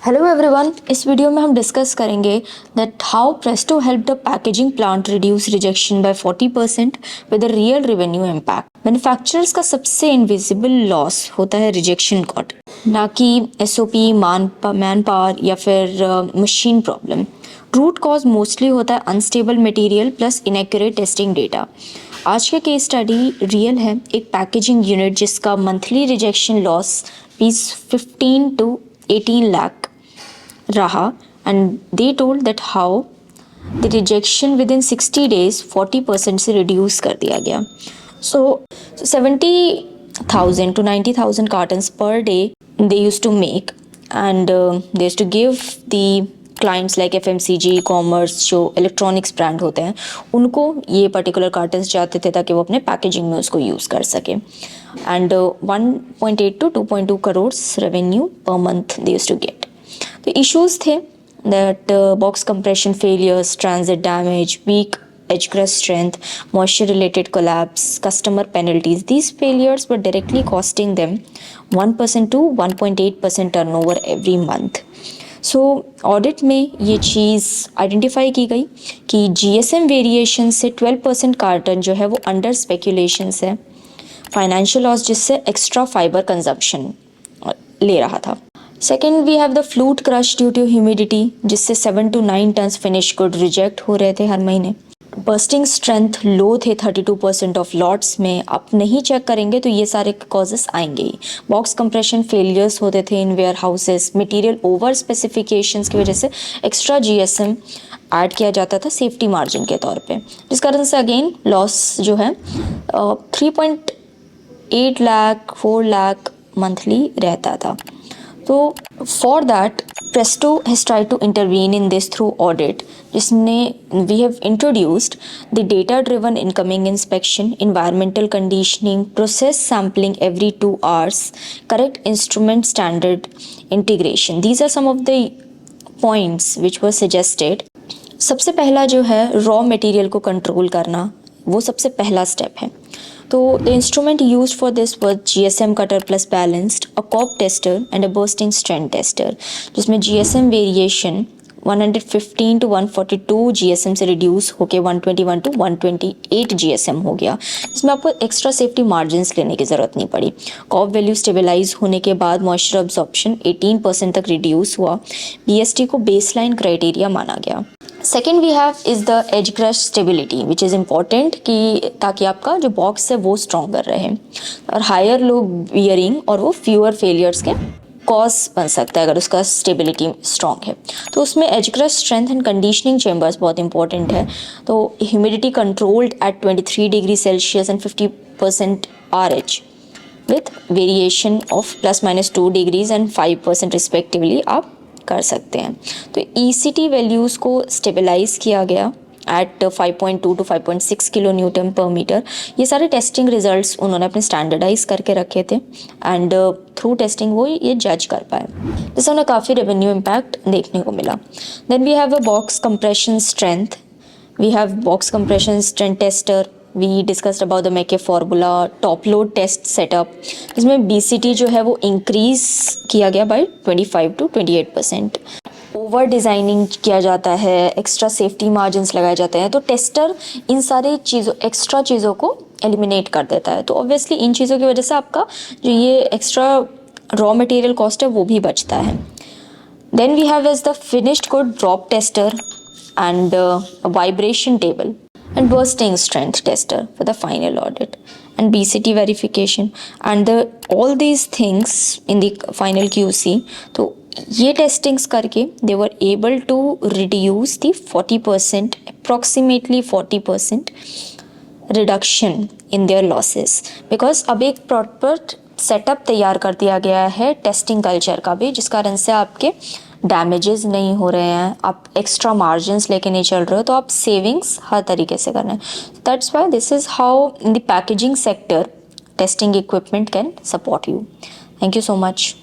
Hello everyone, इस video में हम डिस्कस करेंगे that how Presto help the packaging plant reduce rejection by 40% with a real revenue impact. Manufacturers का सबसे invisible loss होता है रिजेक्शन कॉस्ट, ना कि एसओपी, मैन पावर या फिर machine problem. Root cause mostly होता है unstable material plus inaccurate testing data. आज का केस स्टडी रियल है, एक पैकेजिंग यूनिट जिसका monthly rejection loss 15 to 18 lakh रहा, and they told that how the rejection within 60 days 40% से reduce कर दिया गया. So 70,000 to 90,000 cartons per day they used to make, and they used to give the clients like FMCG, commerce, जो electronics brand होते हैं उनको ये particular cartons जाते थे ताकि वो अपने packaging में उसको use कर सके. And 1.8 to 2.2 crores revenue per month they used to get. तो इश्यूज थे that box compression failures, transit damage, weak edge crest strength, moisture related collapse, customer penalties. These failures were directly costing them 1% to 1.8% turnover every month. So audit में ये चीज़ identify की गई कि GSM variation से 12% carton जो है वो under speculations है, फाइनेंशियल लॉस जिससे एक्स्ट्रा फाइबर कंजप्शन ले रहा था. Second, we have the flute crush due to humidity, जिससे 7 to 9 tons finish good reject हो रहे थे हर महीने. बर्स्टिंग स्ट्रेंथ लो थे 32% ऑफ लॉट्स में. आप नहीं चेक करेंगे तो ये सारे कॉजेस आएंगे ही. बॉक्स कंप्रेशन फेलियर्स होते थे in warehouses, material over specifications की वजह से एक्स्ट्रा GSM ऐड किया जाता था सेफ्टी मार्जिन के तौर पे, जिस कारण से अगेन लॉस जो है 3.8 लाख 4 लाख मंथली रहता था. तो for that Presto has tried to intervene in this through audit, जिसने we have introduced the data driven incoming inspection, environmental conditioning, process sampling every 2 hours, correct instrument standard integration. These are some of the points which were suggested. सबसे पहला जो है raw material को control करना, वो सबसे पहला स्टेप है. तो the instrument used for this was GSM cutter plus balanced, a COP tester and a bursting strength tester, जिसमें GSM वेरिएशन 115 to 142 GSM से रिड्यूस होके 121 to 128 GSM हो गया, जिसमें आपको एक्स्ट्रा सेफ्टी मार्जिन्स लेने की ज़रूरत नहीं पड़ी. कॉप वैल्यू स्टेबलाइज होने के बाद मॉइस्चर अब्जॉर्प्शन 18% तक रिड्यूस हुआ. BST को बेसलाइन क्राइटेरिया माना गया. Second we have is the edge crush stability which is important कि ताकि आपका जो बॉक्स है वो स्ट्रॉन्गर रहे और हायर लोग बियरिंग और वो फ्यूअर फेलियर्स के कॉज बन सकता है अगर उसका स्टेबिलिटी स्ट्रॉन्ग है. तो उसमें edge crush strength and conditioning chambers बहुत इंपॉर्टेंट है. तो humidity controlled at 23 degree Celsius and 50% RH with variation of +- 2 degrees and 5% respectively आप कर सकते हैं. तो ECT वैल्यूज़ को स्टेबलाइज किया गया एट 5.2 to 5.6 किलो न्यूटन पर मीटर. ये सारे टेस्टिंग रिजल्ट्स उन्होंने अपने स्टैंडर्डाइज करके रखे थे एंड थ्रू टेस्टिंग वो ये जज कर पाए, जिससे उन्हें काफ़ी रेवेन्यू इम्पैक्ट देखने को मिला. Then we have a box compression strength. We have box compression strength tester. We discussed about the McKee formula, top load test setup, जिसमें BCT जो है वो इंक्रीज किया गया बाय 25 to 28%. ओवर डिज़ाइनिंग किया जाता है, एक्स्ट्रा सेफ्टी मार्जिन्स लगाए जाते हैं. तो टेस्टर इन सारे चीज़ों एक्स्ट्रा चीज़ों को एलिमिनेट कर देता है. तो ऑब्वियसली इन चीज़ों की वजह से आपका जो ये एक्स्ट्रा रॉ मटेरियल कॉस्ट है वो भी बचता है. Then we have edge the finished good drop tester and vibration table and bursting strength tester for the final audit and BCT verification and all these things in the final QC. तो ये testings करके they were able to reduce the 40%, approximately 40% reduction in their losses, because अब एक proper setup तैयार कर दिया गया है टेस्टिंग कल्चर का भी, जिस कारण से आपके डैमेजेस नहीं हो रहे हैं, आप एक्स्ट्रा मार्जिन्स लेके नहीं चल रहे हो, तो आप सेविंग्स हर तरीके से कर रहे हैं. That's why this is how in the packaging sector testing equipment can support you. Thank you so much.